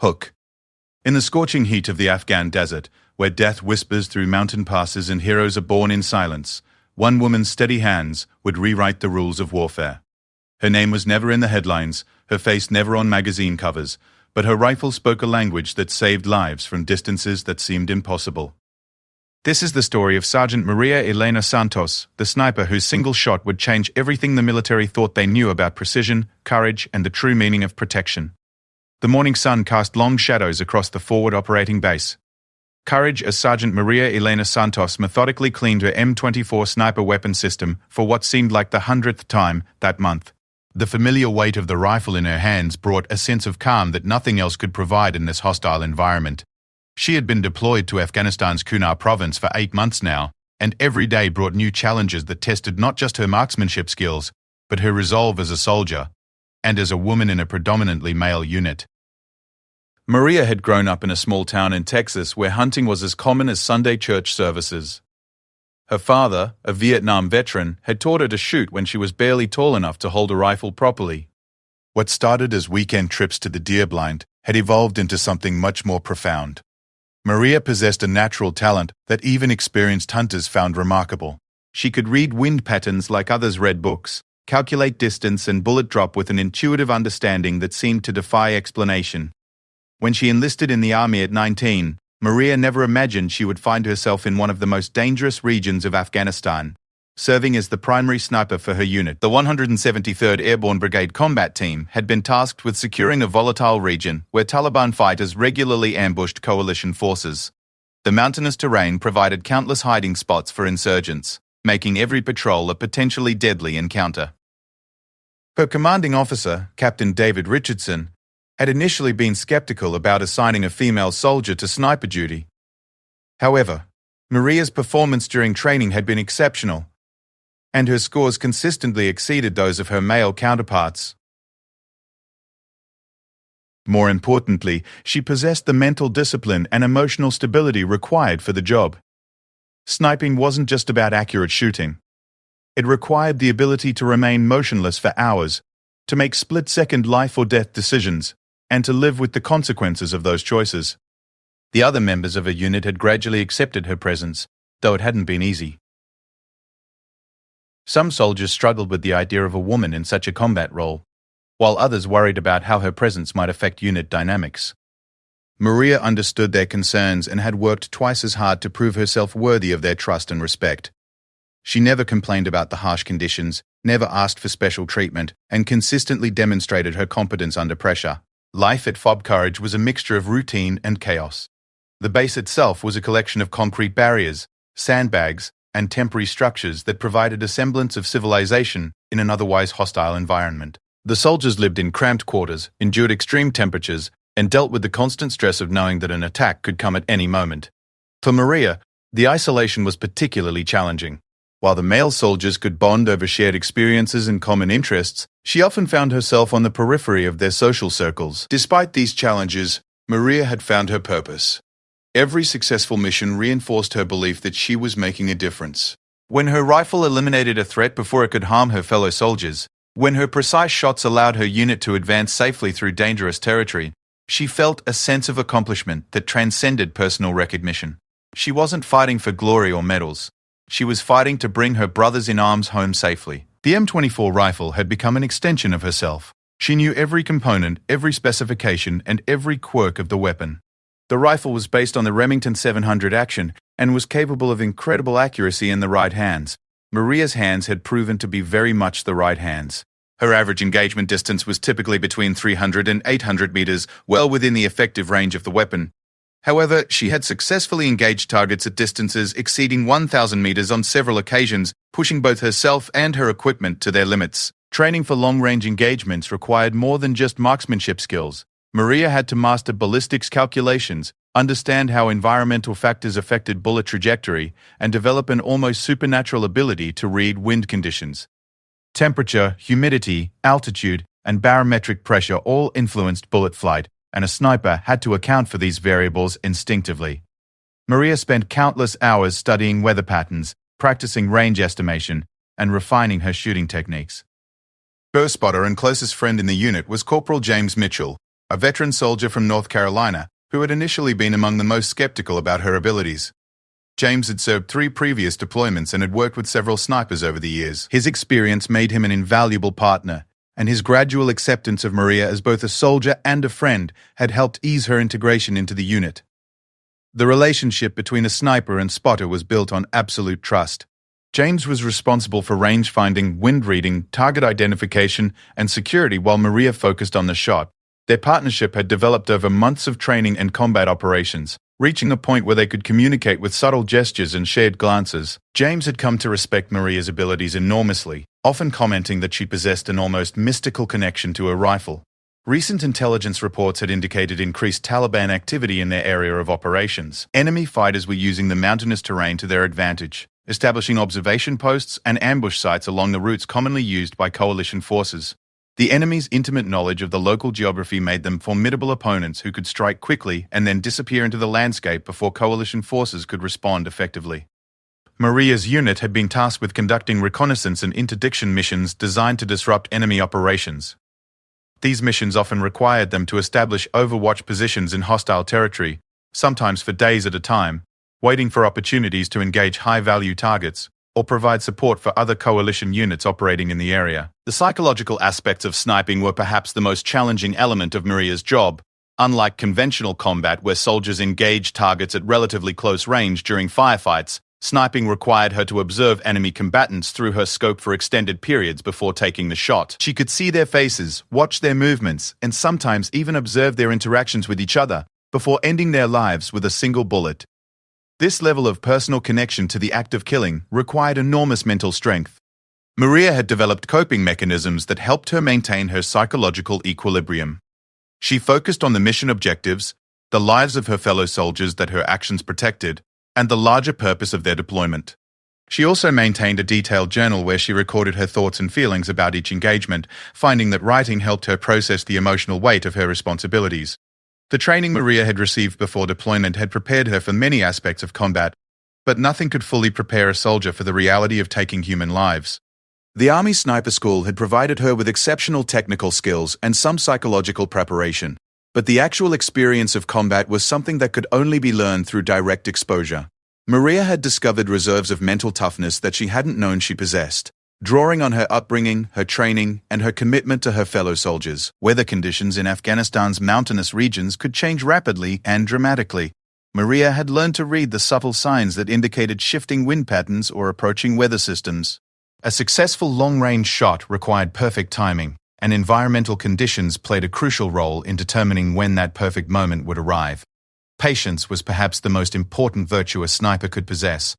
Hook. In the scorching heat of the Afghan desert, where death whispers through mountain passes and heroes are born in silence, one woman's steady hands would rewrite the rules of warfare. Her name was never in the headlines, her face never on magazine covers, but her rifle spoke a language that saved lives from distances that seemed impossible. This is the story of Sergeant Maria Elena Santos, the sniper whose single shot would change everything the military thought they knew about precision, courage, and the true meaning of protection. The morning sun cast long shadows across the forward operating base. Courage as Sergeant Maria Elena Santos methodically cleaned her M24 sniper weapon system for what seemed like the 100th time that month. The familiar weight of the rifle in her hands brought a sense of calm that nothing else could provide in this hostile environment. She had been deployed to Afghanistan's Kunar province for 8 months now, and every day brought new challenges that tested not just her marksmanship skills, but her resolve as a soldier, and as a woman in a predominantly male unit. Maria had grown up in a small town in Texas where hunting was as common as Sunday church services. Her father, a Vietnam veteran, had taught her to shoot when she was barely tall enough to hold a rifle properly. What started as weekend trips to the deer blind had evolved into something much more profound. Maria possessed a natural talent that even experienced hunters found remarkable. She could read wind patterns like others read books, calculate distance and bullet drop with an intuitive understanding that seemed to defy explanation. When she enlisted in the army at 19, Maria never imagined she would find herself in one of the most dangerous regions of Afghanistan, serving as the primary sniper for her unit. The 173rd Airborne Brigade Combat Team had been tasked with securing a volatile region where Taliban fighters regularly ambushed coalition forces. The mountainous terrain provided countless hiding spots for insurgents, making every patrol a potentially deadly encounter. Her commanding officer, Captain David Richardson, had initially been skeptical about assigning a female soldier to sniper duty. However, Maria's performance during training had been exceptional, and her scores consistently exceeded those of her male counterparts. More importantly, she possessed the mental discipline and emotional stability required for the job. Sniping wasn't just about accurate shooting. It required the ability to remain motionless for hours, to make split-second life or death decisions, and to live with the consequences of those choices. The other members of her unit had gradually accepted her presence, though it hadn't been easy. Some soldiers struggled with the idea of a woman in such a combat role, while others worried about how her presence might affect unit dynamics. Maria understood their concerns and had worked twice as hard to prove herself worthy of their trust and respect. She never complained about the harsh conditions, never asked for special treatment, and consistently demonstrated her competence under pressure. Life at FOB Courage was a mixture of routine and chaos. The base itself was a collection of concrete barriers, sandbags, and temporary structures that provided a semblance of civilization in an otherwise hostile environment. The soldiers lived in cramped quarters, endured extreme temperatures, and dealt with the constant stress of knowing that an attack could come at any moment. For Maria, the isolation was particularly challenging. While the male soldiers could bond over shared experiences and common interests, she often found herself on the periphery of their social circles. Despite these challenges, Maria had found her purpose. Every successful mission reinforced her belief that she was making a difference. When her rifle eliminated a threat before it could harm her fellow soldiers, when her precise shots allowed her unit to advance safely through dangerous territory, she felt a sense of accomplishment that transcended personal recognition. She wasn't fighting for glory or medals. She was fighting to bring her brothers in arms home safely. The M24 rifle had become an extension of herself. She knew every component, every specification, and every quirk of the weapon. The rifle was based on the Remington 700 Action and was capable of incredible accuracy in the right hands. Maria's hands had proven to be very much the right hands. Her average engagement distance was typically between 300 and 800 meters, well within the effective range of the weapon. However, she had successfully engaged targets at distances exceeding 1,000 meters on several occasions, pushing both herself and her equipment to their limits. Training for long-range engagements required more than just marksmanship skills. Maria had to master ballistics calculations, understand how environmental factors affected bullet trajectory, and develop an almost supernatural ability to read wind conditions. Temperature, humidity, altitude, and barometric pressure all influenced bullet flight, and a sniper had to account for these variables instinctively. Maria spent countless hours studying weather patterns, practicing range estimation, and refining her shooting techniques. Her spotter and closest friend in the unit was Corporal James Mitchell, a veteran soldier from North Carolina who had initially been among the most skeptical about her abilities. James had served 3 previous deployments and had worked with several snipers over the years. His experience made him an invaluable partner, and his gradual acceptance of Maria as both a soldier and a friend had helped ease her integration into the unit. The relationship between a sniper and spotter was built on absolute trust. James was responsible for range finding, wind reading, target identification, and security while Maria focused on the shot. Their partnership had developed over months of training and combat operations, reaching a point where they could communicate with subtle gestures and shared glances. James had come to respect Maria's abilities enormously, often commenting that she possessed an almost mystical connection to her rifle. Recent intelligence reports had indicated increased Taliban activity in their area of operations. Enemy fighters were using the mountainous terrain to their advantage, establishing observation posts and ambush sites along the routes commonly used by coalition forces. The enemy's intimate knowledge of the local geography made them formidable opponents who could strike quickly and then disappear into the landscape before coalition forces could respond effectively. Maria's unit had been tasked with conducting reconnaissance and interdiction missions designed to disrupt enemy operations. These missions often required them to establish overwatch positions in hostile territory, sometimes for days at a time, waiting for opportunities to engage high-value targets or provide support for other coalition units operating in the area. The psychological aspects of sniping were perhaps the most challenging element of Maria's job. Unlike conventional combat where soldiers engage targets at relatively close range during firefights, sniping required her to observe enemy combatants through her scope for extended periods before taking the shot. She could see their faces, watch their movements, and sometimes even observe their interactions with each other before ending their lives with a single bullet. This level of personal connection to the act of killing required enormous mental strength. Maria had developed coping mechanisms that helped her maintain her psychological equilibrium. She focused on the mission objectives, the lives of her fellow soldiers that her actions protected, and the larger purpose of their deployment. She also maintained a detailed journal where she recorded her thoughts and feelings about each engagement, finding that writing helped her process the emotional weight of her responsibilities. The training Maria had received before deployment had prepared her for many aspects of combat, but nothing could fully prepare a soldier for the reality of taking human lives. The Army Sniper School had provided her with exceptional technical skills and some psychological preparation, but the actual experience of combat was something that could only be learned through direct exposure. Maria had discovered reserves of mental toughness that she hadn't known she possessed. Drawing on her upbringing, her training, and her commitment to her fellow soldiers, weather conditions in Afghanistan's mountainous regions could change rapidly and dramatically. Maria had learned to read the subtle signs that indicated shifting wind patterns or approaching weather systems. A successful long-range shot required perfect timing, and environmental conditions played a crucial role in determining when that perfect moment would arrive. Patience was perhaps the most important virtue a sniper could possess,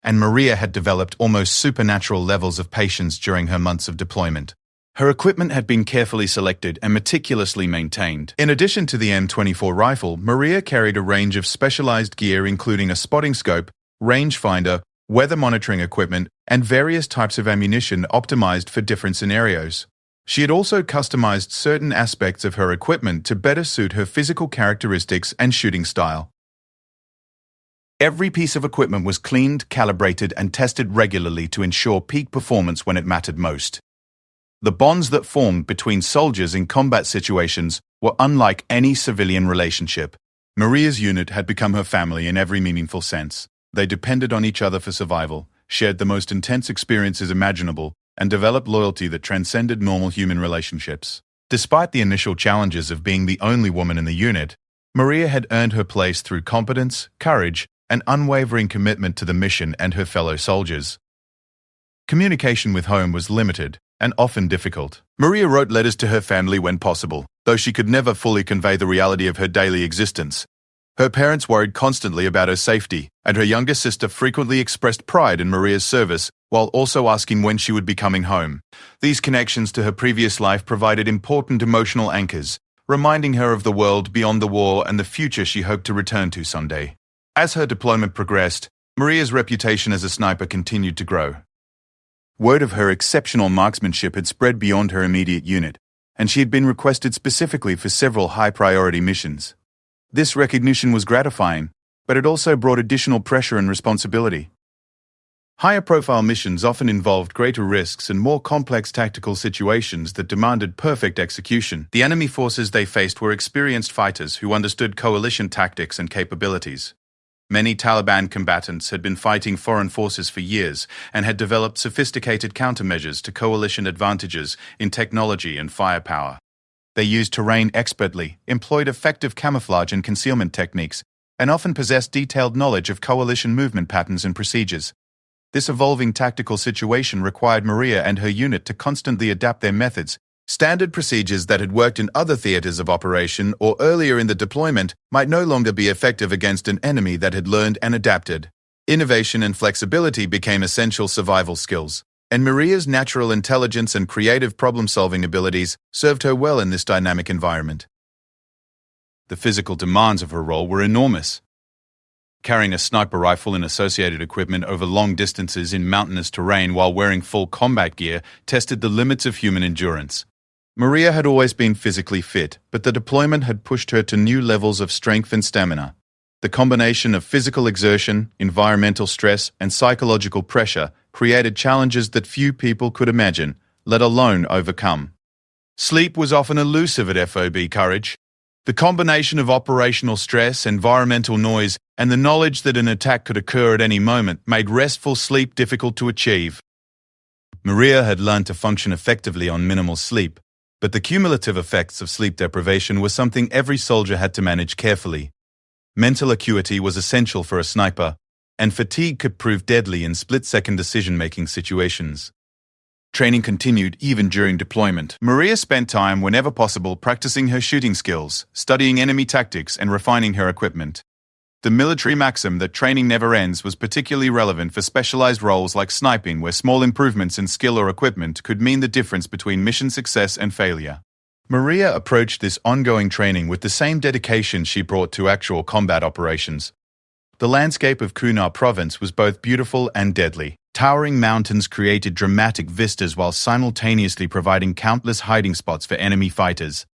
and Maria had developed almost supernatural levels of patience during her months of deployment. Her equipment had been carefully selected and meticulously maintained. In addition to the M24 rifle, Maria carried a range of specialized gear including a spotting scope, rangefinder, weather monitoring equipment, and various types of ammunition optimized for different scenarios. She had also customized certain aspects of her equipment to better suit her physical characteristics and shooting style. Every piece of equipment was cleaned, calibrated, and tested regularly to ensure peak performance when it mattered most. The bonds that formed between soldiers in combat situations were unlike any civilian relationship. Maria's unit had become her family in every meaningful sense. They depended on each other for survival, shared the most intense experiences imaginable, and developed loyalty that transcended normal human relationships. Despite the initial challenges of being the only woman in the unit, Maria had earned her place through competence, courage, and unwavering commitment to the mission and her fellow soldiers. Communication with home was limited and often difficult. Maria wrote letters to her family when possible, though she could never fully convey the reality of her daily existence. Her parents worried constantly about her safety, and her younger sister frequently expressed pride in Maria's service while also asking when she would be coming home. These connections to her previous life provided important emotional anchors, reminding her of the world beyond the war and the future she hoped to return to someday. As her deployment progressed, Maria's reputation as a sniper continued to grow. Word of her exceptional marksmanship had spread beyond her immediate unit, and she had been requested specifically for several high-priority missions. This recognition was gratifying, but it also brought additional pressure and responsibility. Higher-profile missions often involved greater risks and more complex tactical situations that demanded perfect execution. The enemy forces they faced were experienced fighters who understood coalition tactics and capabilities. Many Taliban combatants had been fighting foreign forces for years and had developed sophisticated countermeasures to coalition advantages in technology and firepower. They used terrain expertly, employed effective camouflage and concealment techniques, and often possessed detailed knowledge of coalition movement patterns and procedures. This evolving tactical situation required Maria and her unit to constantly adapt their methods. Standard procedures that had worked in other theaters of operation or earlier in the deployment might no longer be effective against an enemy that had learned and adapted. Innovation and flexibility became essential survival skills, and Maria's natural intelligence and creative problem-solving abilities served her well in this dynamic environment. The physical demands of her role were enormous. Carrying a sniper rifle and associated equipment over long distances in mountainous terrain while wearing full combat gear tested the limits of human endurance. Maria had always been physically fit, but the deployment had pushed her to new levels of strength and stamina. The combination of physical exertion, environmental stress, and psychological pressure created challenges that few people could imagine, let alone overcome. Sleep was often elusive at FOB Courage. The combination of operational stress, environmental noise, and the knowledge that an attack could occur at any moment made restful sleep difficult to achieve. Maria had learned to function effectively on minimal sleep, but the cumulative effects of sleep deprivation were something every soldier had to manage carefully. Mental acuity was essential for a sniper, and fatigue could prove deadly in split-second decision-making situations. Training continued even during deployment. Maria spent time whenever possible practicing her shooting skills, studying enemy tactics, and refining her equipment. The military maxim that training never ends was particularly relevant for specialized roles like sniping, where small improvements in skill or equipment could mean the difference between mission success and failure. Maria approached this ongoing training with the same dedication she brought to actual combat operations. The landscape of Kunar province was both beautiful and deadly. Towering mountains created dramatic vistas while simultaneously providing countless hiding spots for enemy fighters.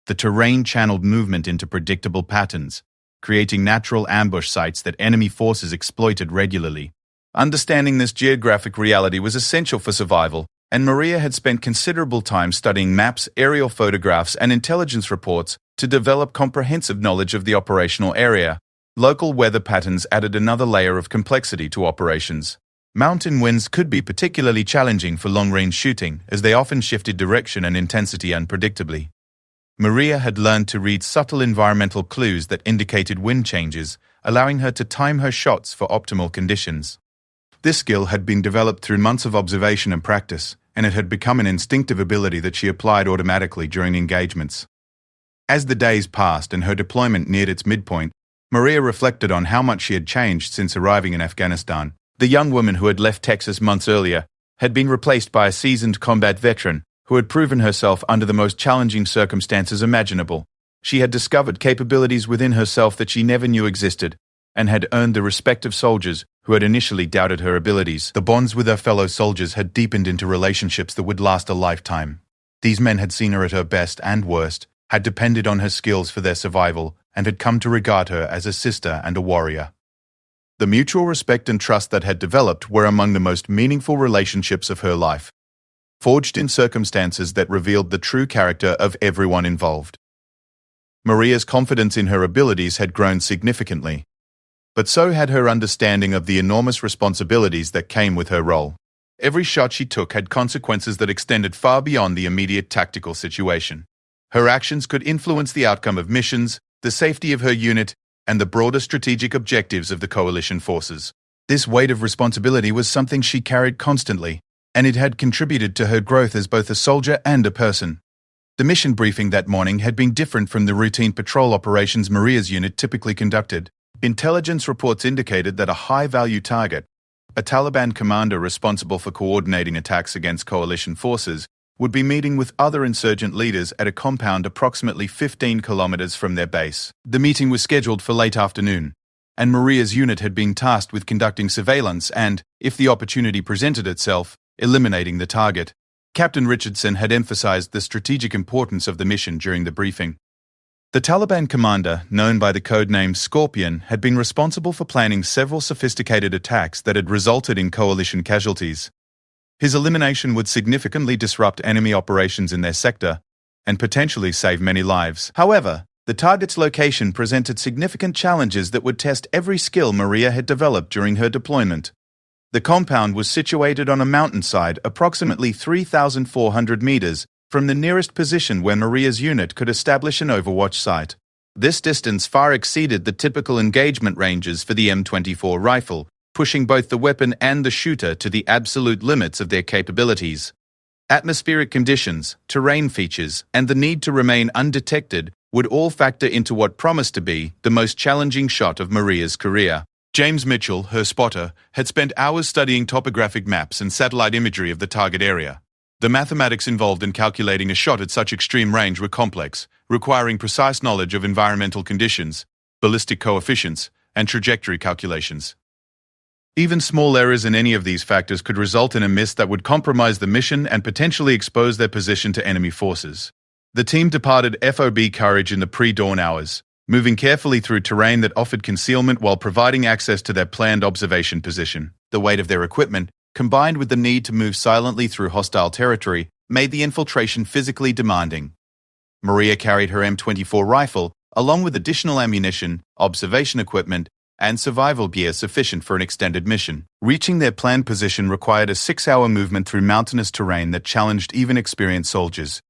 The terrain channeled movement into predictable patterns, creating natural ambush sites that enemy forces exploited regularly. Understanding this geographic reality was essential for survival, and Maria had spent considerable time studying maps, aerial photographs, and intelligence reports to develop comprehensive knowledge of the operational area. Local weather patterns added another layer of complexity to operations. Mountain winds could be particularly challenging for long-range shooting, as they often shifted direction and intensity unpredictably. Maria had learned to read subtle environmental clues that indicated wind changes, allowing her to time her shots for optimal conditions. This skill had been developed through months of observation and practice, and it had become an instinctive ability that she applied automatically during engagements. As the days passed and her deployment neared its midpoint, Maria reflected on how much she had changed since arriving in Afghanistan. The young woman who had left Texas months earlier had been replaced by a seasoned combat veteran who had proven herself under the most challenging circumstances imaginable. She had discovered capabilities within herself that she never knew existed, and had earned the respect of soldiers who had initially doubted her abilities. The bonds with her fellow soldiers had deepened into relationships that would last a lifetime. These men had seen her at her best and worst, had depended on her skills for their survival, and had come to regard her as a sister and a warrior. The mutual respect and trust that had developed were among the most meaningful relationships of her life, forged in circumstances that revealed the true character of everyone involved. Maria's confidence in her abilities had grown significantly, but so had her understanding of the enormous responsibilities that came with her role. Every shot she took had consequences that extended far beyond the immediate tactical situation. Her actions could influence the outcome of missions, the safety of her unit, and the broader strategic objectives of the coalition forces. This weight of responsibility was something she carried constantly, and it had contributed to her growth as both a soldier and a person. The mission briefing that morning had been different from the routine patrol operations Maria's unit typically conducted. Intelligence reports indicated that a high-value target, a Taliban commander responsible for coordinating attacks against coalition forces, would be meeting with other insurgent leaders at a compound approximately 15 kilometers from their base. The meeting was scheduled for late afternoon, and Maria's unit had been tasked with conducting surveillance and, if the opportunity presented itself, eliminating the target. Captain Richardson had emphasized the strategic importance of the mission during the briefing. The Taliban commander, known by the codename Scorpion, had been responsible for planning several sophisticated attacks that had resulted in coalition casualties. His elimination would significantly disrupt enemy operations in their sector and potentially save many lives. However, the target's location presented significant challenges that would test every skill Maria had developed during her deployment. The compound was situated on a mountainside approximately 3,400 meters from the nearest position where Maria's unit could establish an overwatch site. This distance far exceeded the typical engagement ranges for the M24 rifle, pushing both the weapon and the shooter to the absolute limits of their capabilities. Atmospheric conditions, terrain features, and the need to remain undetected would all factor into what promised to be the most challenging shot of Maria's career. James Mitchell, her spotter, had spent hours studying topographic maps and satellite imagery of the target area. The mathematics involved in calculating a shot at such extreme range were complex, requiring precise knowledge of environmental conditions, ballistic coefficients, and trajectory calculations. Even small errors in any of these factors could result in a miss that would compromise the mission and potentially expose their position to enemy forces. The team departed FOB Courage in the pre-dawn hours, moving carefully through terrain that offered concealment while providing access to their planned observation position. The weight of their equipment, combined with the need to move silently through hostile territory, made the infiltration physically demanding. Maria carried her M24 rifle, along with additional ammunition, observation equipment, and survival gear sufficient for an extended mission. Reaching their planned position required a 6-hour movement through mountainous terrain that challenged even experienced soldiers.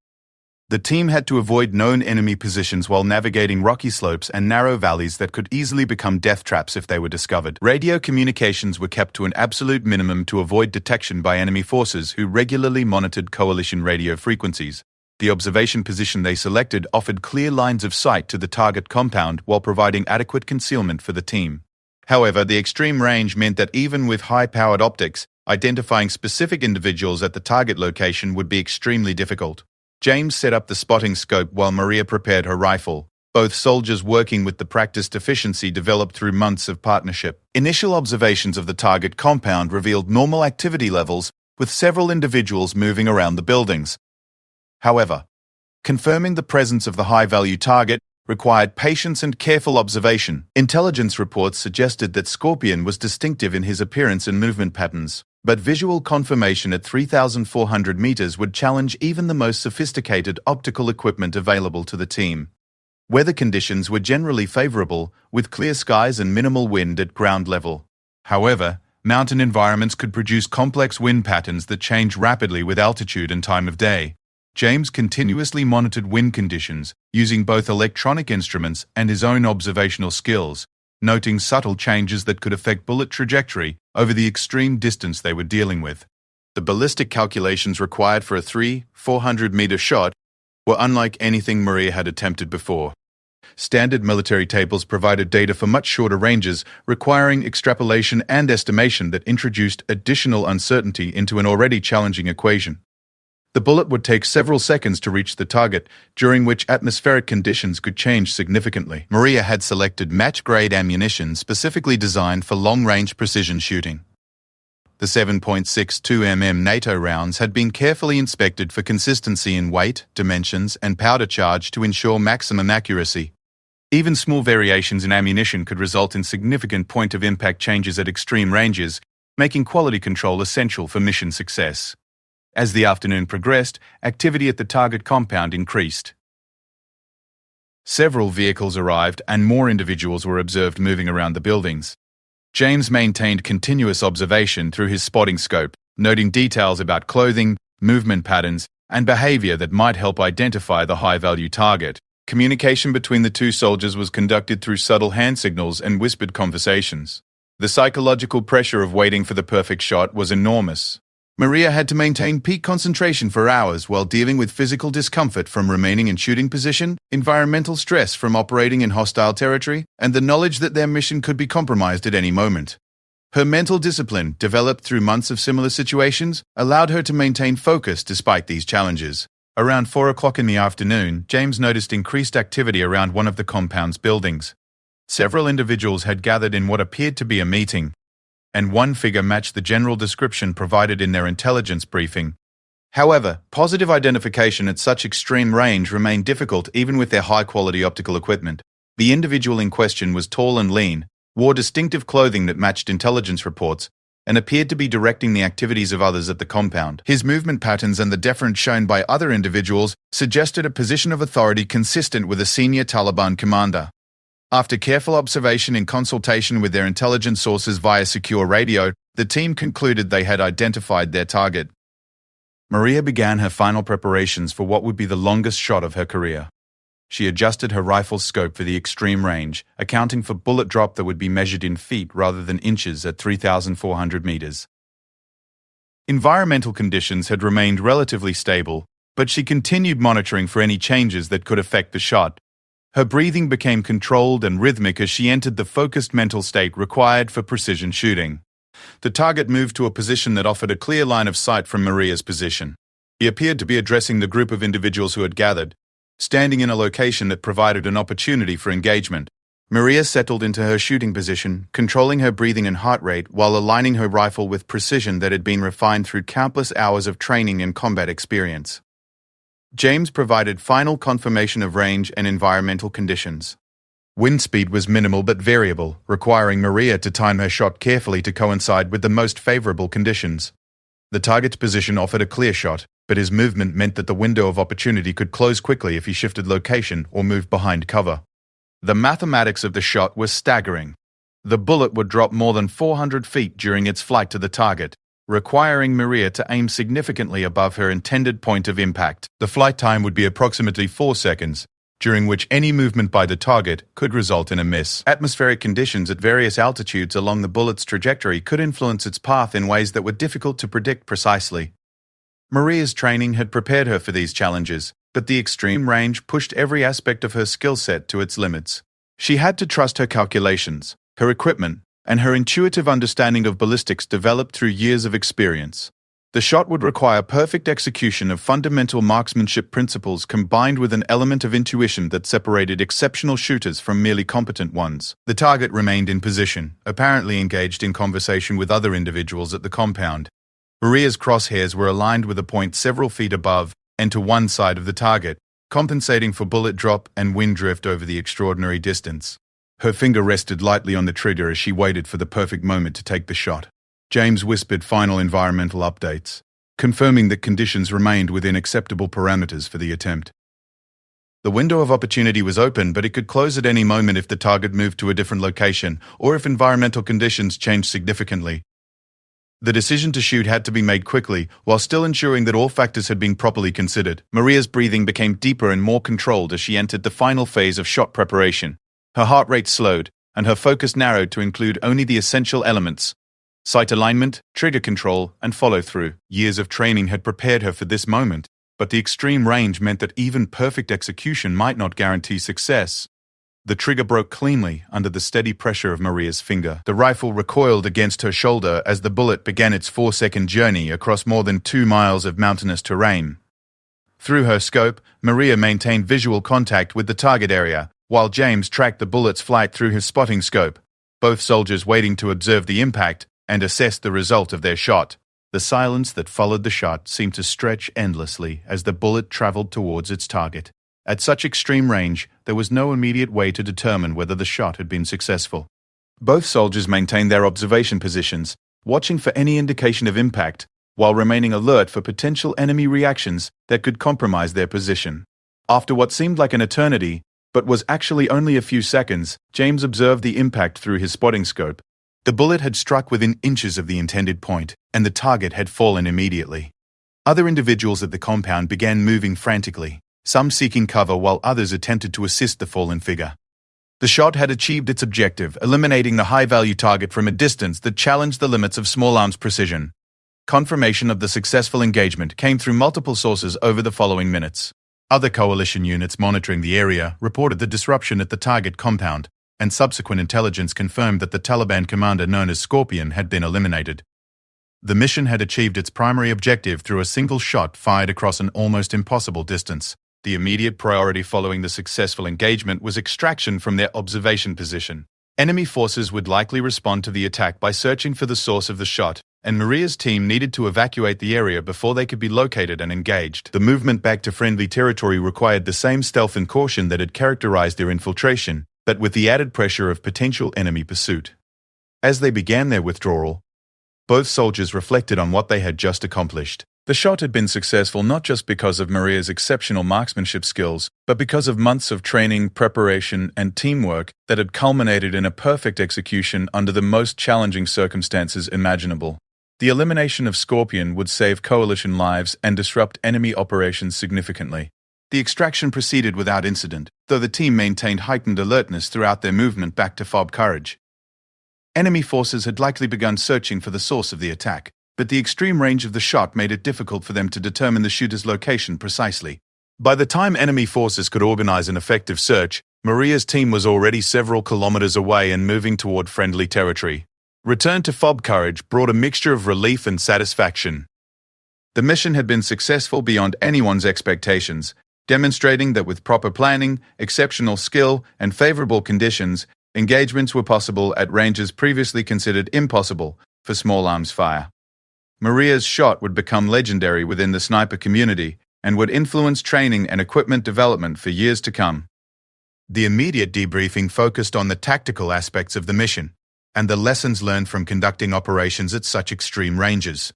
The team had to avoid known enemy positions while navigating rocky slopes and narrow valleys that could easily become death traps if they were discovered. Radio communications were kept to an absolute minimum to avoid detection by enemy forces who regularly monitored coalition radio frequencies. The observation position they selected offered clear lines of sight to the target compound while providing adequate concealment for the team. However, the extreme range meant that even with high-powered optics, identifying specific individuals at the target location would be extremely difficult. James set up the spotting scope while Maria prepared her rifle, both soldiers working with the practiced efficiency developed through months of partnership. Initial observations of the target compound revealed normal activity levels, with several individuals moving around the buildings. However, confirming the presence of the high-value target required patience and careful observation. Intelligence reports suggested that Scorpion was distinctive in his appearance and movement patterns, but visual confirmation at 3,400 meters would challenge even the most sophisticated optical equipment available to the team. Weather conditions were generally favorable, with clear skies and minimal wind at ground level. However, mountain environments could produce complex wind patterns that change rapidly with altitude and time of day. James continuously monitored wind conditions, using both electronic instruments and his own observational skills, noting subtle changes that could affect bullet trajectory over the extreme distance they were dealing with. The ballistic calculations required for a 300-400 meter shot were unlike anything Maria had attempted before. Standard military tables provided data for much shorter ranges, requiring extrapolation and estimation that introduced additional uncertainty into an already challenging equation. The bullet would take several seconds to reach the target, during which atmospheric conditions could change significantly. Maria had selected match-grade ammunition specifically designed for long-range precision shooting. The 7.62 mm NATO rounds had been carefully inspected for consistency in weight, dimensions, and powder charge to ensure maximum accuracy. Even small variations in ammunition could result in significant point-of-impact changes at extreme ranges, making quality control essential for mission success. As the afternoon progressed, activity at the target compound increased. Several vehicles arrived and more individuals were observed moving around the buildings. James maintained continuous observation through his spotting scope, noting details about clothing, movement patterns, and behavior that might help identify the high-value target. Communication between the two soldiers was conducted through subtle hand signals and whispered conversations. The psychological pressure of waiting for the perfect shot was enormous. Maria had to maintain peak concentration for hours while dealing with physical discomfort from remaining in shooting position, environmental stress from operating in hostile territory, and the knowledge that their mission could be compromised at any moment. Her mental discipline, developed through months of similar situations, allowed her to maintain focus despite these challenges. Around 4 o'clock in the afternoon, James noticed increased activity around one of the compound's buildings. Several individuals had gathered in what appeared to be a meeting, and one figure matched the general description provided in their intelligence briefing. However, positive identification at such extreme range remained difficult even with their high-quality optical equipment. The individual in question was tall and lean, wore distinctive clothing that matched intelligence reports, and appeared to be directing the activities of others at the compound. His movement patterns and the deference shown by other individuals suggested a position of authority consistent with a senior Taliban commander. After careful observation and consultation with their intelligence sources via secure radio, the team concluded they had identified their target. Maria began her final preparations for what would be the longest shot of her career. She adjusted her rifle's scope for the extreme range, accounting for bullet drop that would be measured in feet rather than inches at 3,400 meters. Environmental conditions had remained relatively stable, but she continued monitoring for any changes that could affect the shot. Her breathing became controlled and rhythmic as she entered the focused mental state required for precision shooting. The target moved to a position that offered a clear line of sight from Maria's position. He appeared to be addressing the group of individuals who had gathered, standing in a location that provided an opportunity for engagement. Maria settled into her shooting position, controlling her breathing and heart rate while aligning her rifle with precision that had been refined through countless hours of training and combat experience. James provided final confirmation of range and environmental conditions. Wind speed was minimal but variable, requiring Maria to time her shot carefully to coincide with the most favorable conditions. The target's position offered a clear shot, but his movement meant that the window of opportunity could close quickly if he shifted location or moved behind cover. The mathematics of the shot were staggering. The bullet would drop more than 400 feet during its flight to the target, requiring Maria to aim significantly above her intended point of impact. The flight time would be approximately 4 seconds, during which any movement by the target could result in a miss. Atmospheric conditions at various altitudes along the bullet's trajectory could influence its path in ways that were difficult to predict precisely. Maria's training had prepared her for these challenges, but the extreme range pushed every aspect of her skill set to its limits. She had to trust her calculations, her equipment, and her intuitive understanding of ballistics developed through years of experience. The shot would require perfect execution of fundamental marksmanship principles combined with an element of intuition that separated exceptional shooters from merely competent ones. The target remained in position, apparently engaged in conversation with other individuals at the compound. Maria's crosshairs were aligned with a point several feet above and to one side of the target, compensating for bullet drop and wind drift over the extraordinary distance. Her finger rested lightly on the trigger as she waited for the perfect moment to take the shot. James whispered final environmental updates, confirming that conditions remained within acceptable parameters for the attempt. The window of opportunity was open, but it could close at any moment if the target moved to a different location or if environmental conditions changed significantly. The decision to shoot had to be made quickly, while still ensuring that all factors had been properly considered. Maria's breathing became deeper and more controlled as she entered the final phase of shot preparation. Her heart rate slowed, and her focus narrowed to include only the essential elements: sight alignment, trigger control, and follow-through. Years of training had prepared her for this moment, but the extreme range meant that even perfect execution might not guarantee success. The trigger broke cleanly under the steady pressure of Maria's finger. The rifle recoiled against her shoulder as the bullet began its 4-second journey across more than 2 miles of mountainous terrain. Through her scope, Maria maintained visual contact with the target area, while James tracked the bullet's flight through his spotting scope, both soldiers waiting to observe the impact and assess the result of their shot. The silence that followed the shot seemed to stretch endlessly as the bullet traveled towards its target. At such extreme range, there was no immediate way to determine whether the shot had been successful. Both soldiers maintained their observation positions, watching for any indication of impact, while remaining alert for potential enemy reactions that could compromise their position. After what seemed like an eternity, but was actually only a few seconds, James observed the impact through his spotting scope. The bullet had struck within inches of the intended point, and the target had fallen immediately. Other individuals at the compound began moving frantically, some seeking cover while others attempted to assist the fallen figure. The shot had achieved its objective, eliminating the high-value target from a distance that challenged the limits of small arms precision. Confirmation of the successful engagement came through multiple sources over the following minutes. Other coalition units monitoring the area reported the disruption at the target compound, and subsequent intelligence confirmed that the Taliban commander known as Scorpion had been eliminated. The mission had achieved its primary objective through a single shot fired across an almost impossible distance. The immediate priority following the successful engagement was extraction from their observation position. Enemy forces would likely respond to the attack by searching for the source of the shot, and Maria's team needed to evacuate the area before they could be located and engaged. The movement back to friendly territory required the same stealth and caution that had characterized their infiltration, but with the added pressure of potential enemy pursuit. As they began their withdrawal, both soldiers reflected on what they had just accomplished. The shot had been successful not just because of Maria's exceptional marksmanship skills, but because of months of training, preparation, and teamwork that had culminated in a perfect execution under the most challenging circumstances imaginable. The elimination of Scorpion would save Coalition lives and disrupt enemy operations significantly. The extraction proceeded without incident, though the team maintained heightened alertness throughout their movement back to Fob Courage. Enemy forces had likely begun searching for the source of the attack, but the extreme range of the shot made it difficult for them to determine the shooter's location precisely. By the time enemy forces could organize an effective search, Maria's team was already several kilometers away and moving toward friendly territory. Return to Fob Courage brought a mixture of relief and satisfaction. The mission had been successful beyond anyone's expectations, demonstrating that with proper planning, exceptional skill, and favorable conditions, engagements were possible at ranges previously considered impossible for small arms fire. Maria's shot would become legendary within the sniper community and would influence training and equipment development for years to come. The immediate debriefing focused on the tactical aspects of the mission and the lessons learned from conducting operations at such extreme ranges.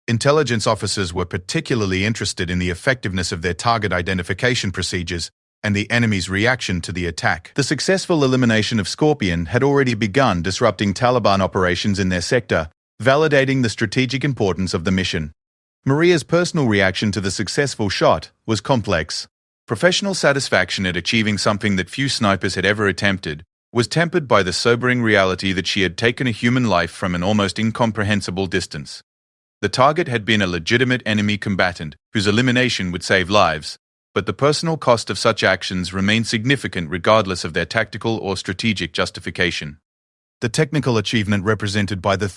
Intelligence officers were particularly interested in the effectiveness of their target identification procedures and the enemy's reaction to the attack. The successful elimination of Scorpion had already begun disrupting Taliban operations in their sector, validating the strategic importance of the mission. Maria's personal reaction to the successful shot was complex. Professional satisfaction at achieving something that few snipers had ever attempted was tempered by the sobering reality that she had taken a human life from an almost incomprehensible distance. The target had been a legitimate enemy combatant whose elimination would save lives, but the personal cost of such actions remained significant regardless of their tactical or strategic justification. The technical achievement represented by the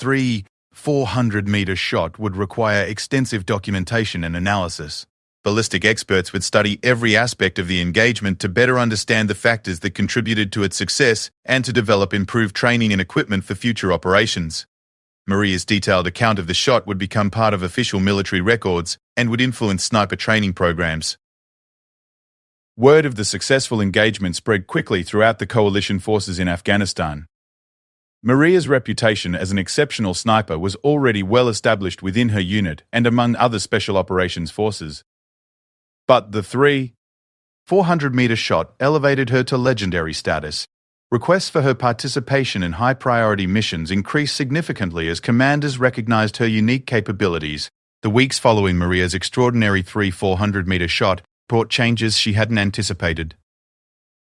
400-meter shot would require extensive documentation and analysis. Ballistic experts would study every aspect of the engagement to better understand the factors that contributed to its success and to develop improved training and equipment for future operations. Maria's detailed account of the shot would become part of official military records and would influence sniper training programs. Word of the successful engagement spread quickly throughout the coalition forces in Afghanistan. Maria's reputation as an exceptional sniper was already well established within her unit and among other special operations forces. But the 400-meter shot elevated her to legendary status. Requests for her participation in high-priority missions increased significantly as commanders recognized her unique capabilities. The weeks following Maria's extraordinary 400-meter shot brought changes she hadn't anticipated.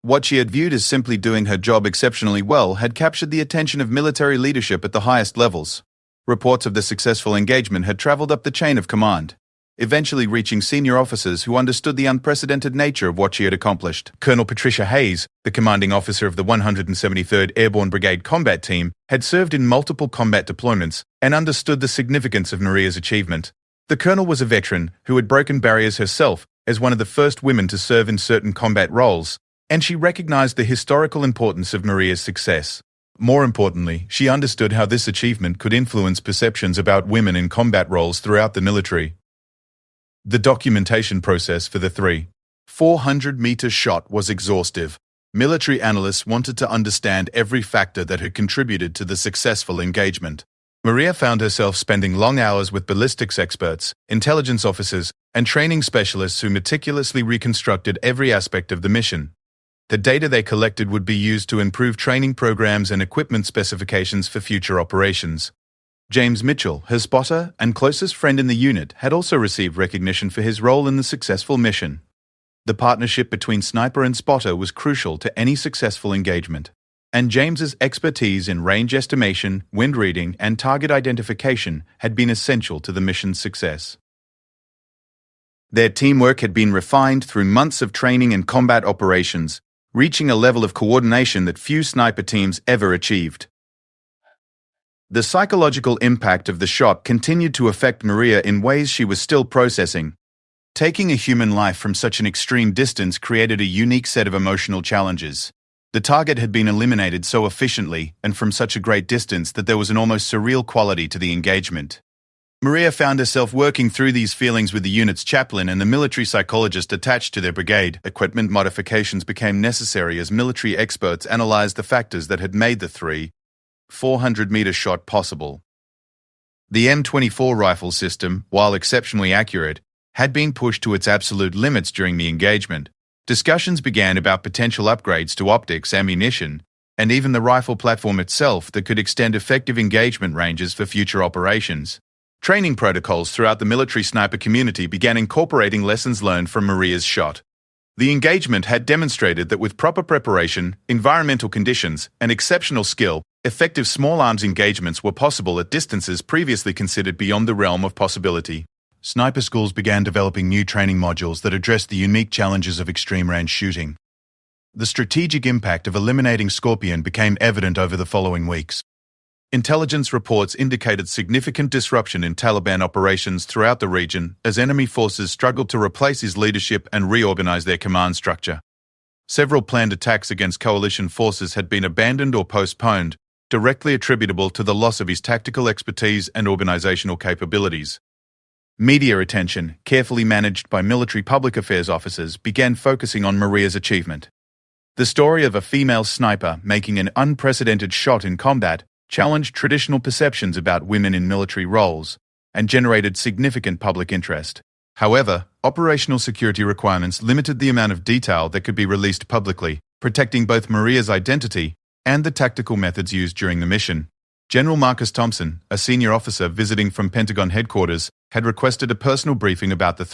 What she had viewed as simply doing her job exceptionally well had captured the attention of military leadership at the highest levels. Reports of the successful engagement had traveled up the chain of command, eventually reaching senior officers who understood the unprecedented nature of what she had accomplished. Colonel Patricia Hayes, the commanding officer of the 173rd Airborne Brigade Combat Team, had served in multiple combat deployments and understood the significance of Maria's achievement. The colonel was a veteran who had broken barriers herself as one of the first women to serve in certain combat roles, and she recognized the historical importance of Maria's success. More importantly, she understood how this achievement could influence perceptions about women in combat roles throughout the military. The documentation process for the 400-meter shot was exhaustive. Military analysts wanted to understand every factor that had contributed to the successful engagement. Maria found herself spending long hours with ballistics experts, intelligence officers, and training specialists who meticulously reconstructed every aspect of the mission. The data they collected would be used to improve training programs and equipment specifications for future operations. James Mitchell, her spotter and closest friend in the unit, had also received recognition for his role in the successful mission. The partnership between sniper and spotter was crucial to any successful engagement, and James's expertise in range estimation, wind reading, and target identification had been essential to the mission's success. Their teamwork had been refined through months of training and combat operations, reaching a level of coordination that few sniper teams ever achieved. The psychological impact of the shot continued to affect Maria in ways she was still processing. Taking a human life from such an extreme distance created a unique set of emotional challenges. The target had been eliminated so efficiently and from such a great distance that there was an almost surreal quality to the engagement. Maria found herself working through these feelings with the unit's chaplain and the military psychologist attached to their brigade. Equipment modifications became necessary as military experts analyzed the factors that had made the 400-meter shot possible. The M24 rifle system, while exceptionally accurate, had been pushed to its absolute limits during the engagement. Discussions began about potential upgrades to optics, ammunition, and even the rifle platform itself that could extend effective engagement ranges for future operations. Training protocols throughout the military sniper community began incorporating lessons learned from Maria's shot. The engagement had demonstrated that with proper preparation, environmental conditions, and exceptional skill, effective small arms engagements were possible at distances previously considered beyond the realm of possibility. Sniper schools began developing new training modules that addressed the unique challenges of extreme-range shooting. The strategic impact of eliminating Scorpion became evident over the following weeks. Intelligence reports indicated significant disruption in Taliban operations throughout the region as enemy forces struggled to replace his leadership and reorganize their command structure. Several planned attacks against coalition forces had been abandoned or postponed, directly attributable to the loss of his tactical expertise and organizational capabilities. Media attention, carefully managed by military public affairs officers, began focusing on Maria's achievement. The story of a female sniper making an unprecedented shot in combat challenged traditional perceptions about women in military roles and generated significant public interest. However, operational security requirements limited the amount of detail that could be released publicly, protecting both Maria's identity and the tactical methods used during the mission. General Marcus Thompson, a senior officer visiting from Pentagon headquarters, had requested a personal briefing about the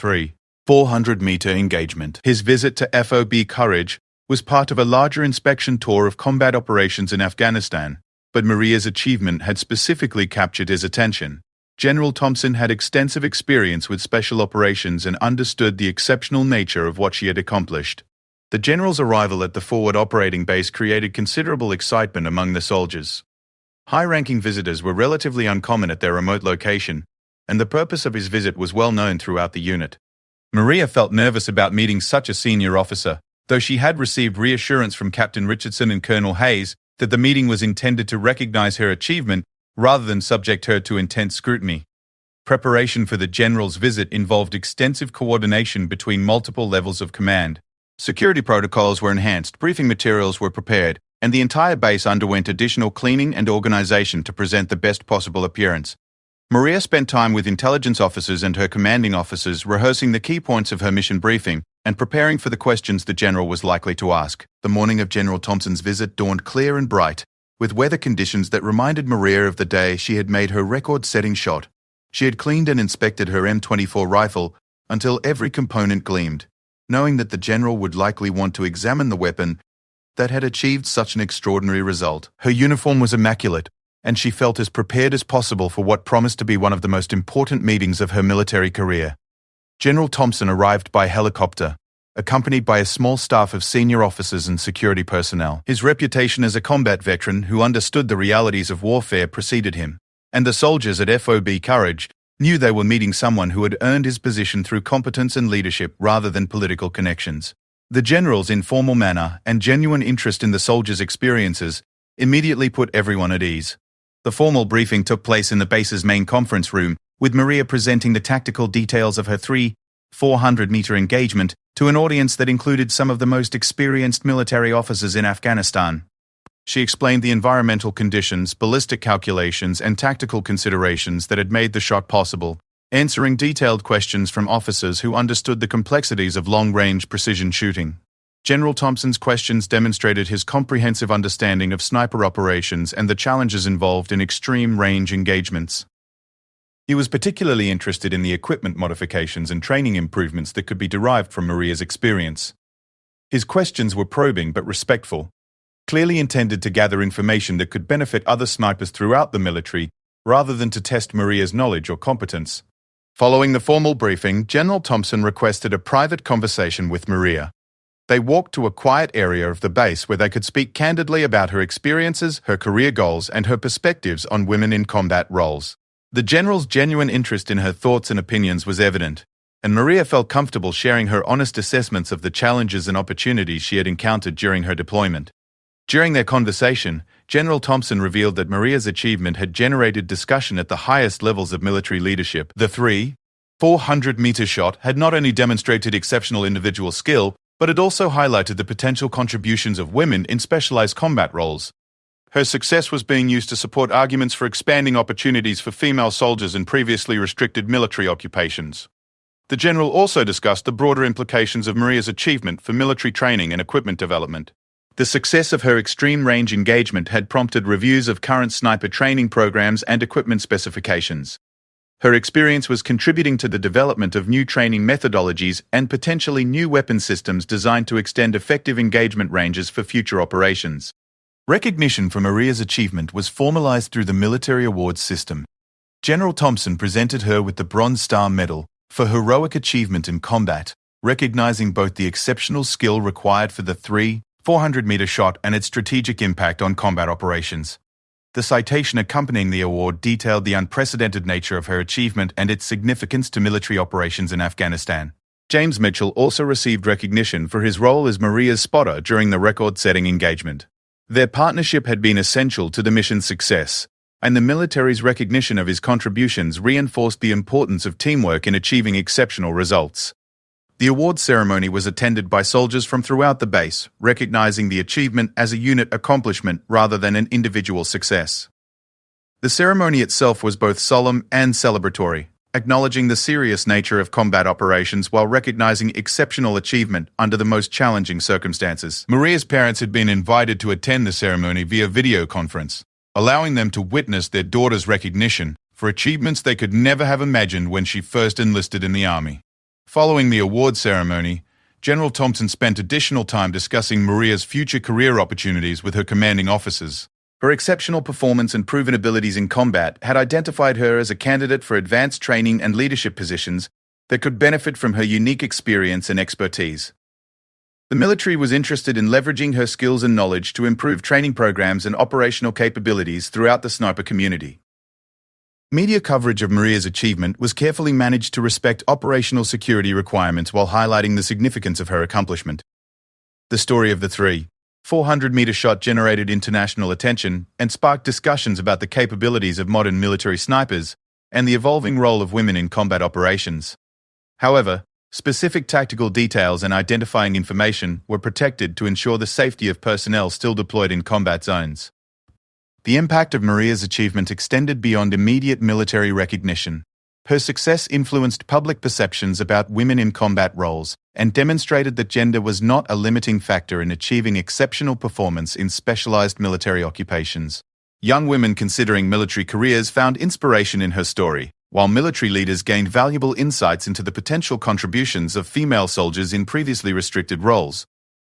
400-meter engagement. His visit to FOB Courage was part of a larger inspection tour of combat operations in Afghanistan, but Maria's achievement had specifically captured his attention. General Thompson had extensive experience with special operations and understood the exceptional nature of what she had accomplished. The general's arrival at the forward operating base created considerable excitement among the soldiers. High-ranking visitors were relatively uncommon at their remote location, and the purpose of his visit was well known throughout the unit. Maria felt nervous about meeting such a senior officer, though she had received reassurance from Captain Richardson and Colonel Hayes that the meeting was intended to recognize her achievement rather than subject her to intense scrutiny. Preparation for the general's visit involved extensive coordination between multiple levels of command. Security protocols were enhanced, briefing materials were prepared, and the entire base underwent additional cleaning and organization to present the best possible appearance. Maria spent time with intelligence officers and her commanding officers rehearsing the key points of her mission briefing and preparing for the questions the general was likely to ask. The morning of General Thompson's visit dawned clear and bright, with weather conditions that reminded Maria of the day she had made her record-setting shot. She had cleaned and inspected her M24 rifle until every component gleamed, knowing that the general would likely want to examine the weapon that had achieved such an extraordinary result. Her uniform was immaculate, and she felt as prepared as possible for what promised to be one of the most important meetings of her military career. General Thompson arrived by helicopter, accompanied by a small staff of senior officers and security personnel. His reputation as a combat veteran who understood the realities of warfare preceded him, and the soldiers at FOB Courage knew they were meeting someone who had earned his position through competence and leadership rather than political connections. The general's informal manner and genuine interest in the soldiers' experiences immediately put everyone at ease. The formal briefing took place in the base's main conference room, with Maria presenting the tactical details of her 400-meter engagement to an audience that included some of the most experienced military officers in Afghanistan. She explained the environmental conditions, ballistic calculations, and tactical considerations that had made the shot possible, answering detailed questions from officers who understood the complexities of long-range precision shooting. General Thompson's questions demonstrated his comprehensive understanding of sniper operations and the challenges involved in extreme-range engagements. He was particularly interested in the equipment modifications and training improvements that could be derived from Maria's experience. His questions were probing but respectful, clearly intended to gather information that could benefit other snipers throughout the military rather than to test Maria's knowledge or competence. Following the formal briefing, General Thompson requested a private conversation with Maria. They walked to a quiet area of the base where they could speak candidly about her experiences, her career goals, and her perspectives on women in combat roles. The general's genuine interest in her thoughts and opinions was evident, and Maria felt comfortable sharing her honest assessments of the challenges and opportunities she had encountered during her deployment. During their conversation, General Thompson revealed that Maria's achievement had generated discussion at the highest levels of military leadership. The 400-meter shot had not only demonstrated exceptional individual skill, but it also highlighted the potential contributions of women in specialized combat roles. Her success was being used to support arguments for expanding opportunities for female soldiers in previously restricted military occupations. The general also discussed the broader implications of Maria's achievement for military training and equipment development. The success of her extreme-range engagement had prompted reviews of current sniper training programs and equipment specifications. Her experience was contributing to the development of new training methodologies and potentially new weapon systems designed to extend effective engagement ranges for future operations. Recognition for Maria's achievement was formalized through the military awards system. General Thompson presented her with the Bronze Star Medal for heroic achievement in combat, recognizing both the exceptional skill required for the 400-meter shot and its strategic impact on combat operations. The citation accompanying the award detailed the unprecedented nature of her achievement and its significance to military operations in Afghanistan. James Mitchell also received recognition for his role as Maria's spotter during the record-setting engagement. Their partnership had been essential to the mission's success, and the military's recognition of his contributions reinforced the importance of teamwork in achieving exceptional results. The awards ceremony was attended by soldiers from throughout the base, recognizing the achievement as a unit accomplishment rather than an individual success. The ceremony itself was both solemn and celebratory, acknowledging the serious nature of combat operations while recognizing exceptional achievement under the most challenging circumstances. Maria's parents had been invited to attend the ceremony via video conference, allowing them to witness their daughter's recognition for achievements they could never have imagined when she first enlisted in the Army. Following the award ceremony, General Thompson spent additional time discussing Maria's future career opportunities with her commanding officers. Her exceptional performance and proven abilities in combat had identified her as a candidate for advanced training and leadership positions that could benefit from her unique experience and expertise. The military was interested in leveraging her skills and knowledge to improve training programs and operational capabilities throughout the sniper community. Media coverage of Maria's achievement was carefully managed to respect operational security requirements while highlighting the significance of her accomplishment. The story of the 400-meter shot generated international attention and sparked discussions about the capabilities of modern military snipers and the evolving role of women in combat operations. However, specific tactical details and identifying information were protected to ensure the safety of personnel still deployed in combat zones. The impact of Maria's achievement extended beyond immediate military recognition. Her success influenced public perceptions about women in combat roles and demonstrated that gender was not a limiting factor in achieving exceptional performance in specialized military occupations. Young women considering military careers found inspiration in her story, while military leaders gained valuable insights into the potential contributions of female soldiers in previously restricted roles.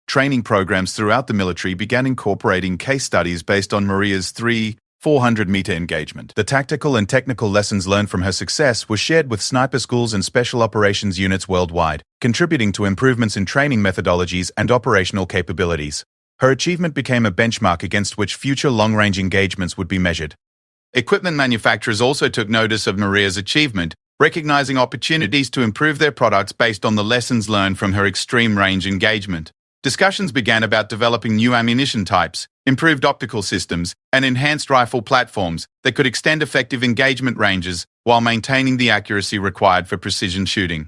Training programs throughout the military began incorporating case studies based on Maria's 400-meter engagement. The tactical and technical lessons learned from her success were shared with sniper schools and special operations units worldwide, contributing to improvements in training methodologies and operational capabilities. Her achievement became a benchmark against which future long-range engagements would be measured. Equipment manufacturers also took notice of Maria's achievement, recognizing opportunities to improve their products based on the lessons learned from her extreme-range engagement. Discussions began about developing new ammunition types, improved optical systems, and enhanced rifle platforms that could extend effective engagement ranges while maintaining the accuracy required for precision shooting.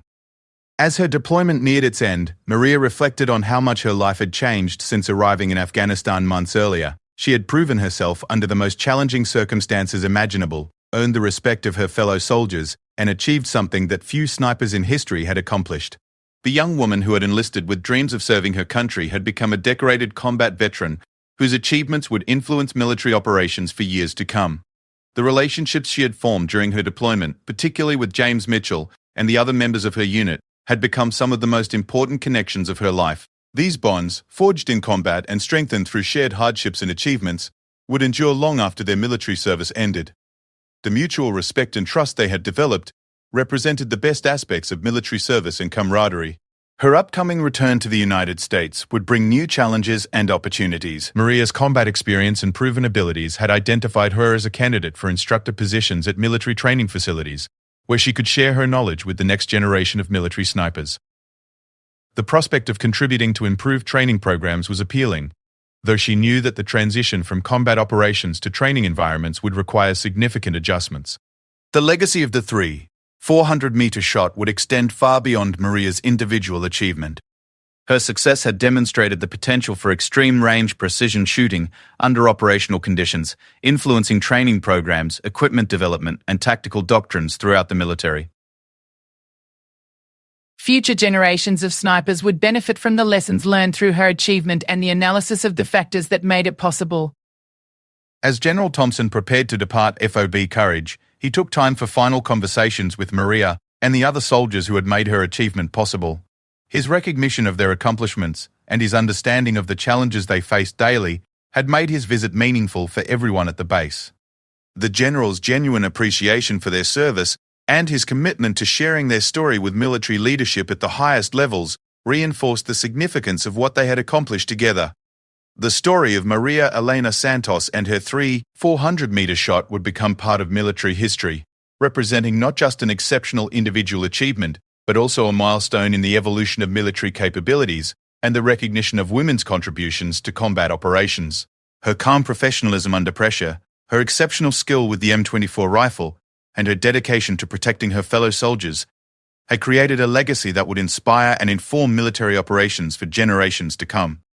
As her deployment neared its end, Maria reflected on how much her life had changed since arriving in Afghanistan months earlier. She had proven herself under the most challenging circumstances imaginable, earned the respect of her fellow soldiers, and achieved something that few snipers in history had accomplished. The young woman who had enlisted with dreams of serving her country had become a decorated combat veteran whose achievements would influence military operations for years to come. The relationships she had formed during her deployment, particularly with James Mitchell and the other members of her unit, had become some of the most important connections of her life. These bonds, forged in combat and strengthened through shared hardships and achievements, would endure long after their military service ended. The mutual respect and trust they had developed represented the best aspects of military service and camaraderie. Her upcoming return to the United States would bring new challenges and opportunities. Maria's combat experience and proven abilities had identified her as a candidate for instructor positions at military training facilities, where she could share her knowledge with the next generation of military snipers. The prospect of contributing to improved training programs was appealing, though she knew that the transition from combat operations to training environments would require significant adjustments. The legacy of the 400-meter shot would extend far beyond Maria's individual achievement. Her success had demonstrated the potential for extreme-range precision shooting under operational conditions, influencing training programs, equipment development, and tactical doctrines throughout the military. Future generations of snipers would benefit from the lessons learned through her achievement and the analysis of the factors that made it possible. As General Thompson prepared to depart FOB Courage, he took time for final conversations with Maria and the other soldiers who had made her achievement possible. His recognition of their accomplishments and his understanding of the challenges they faced daily had made his visit meaningful for everyone at the base. The general's genuine appreciation for their service and his commitment to sharing their story with military leadership at the highest levels reinforced the significance of what they had accomplished together. The story of Maria Elena Santos and her 400-meter shot would become part of military history, representing not just an exceptional individual achievement, but also a milestone in the evolution of military capabilities and the recognition of women's contributions to combat operations. Her calm professionalism under pressure, her exceptional skill with the M24 rifle, and her dedication to protecting her fellow soldiers had created a legacy that would inspire and inform military operations for generations to come.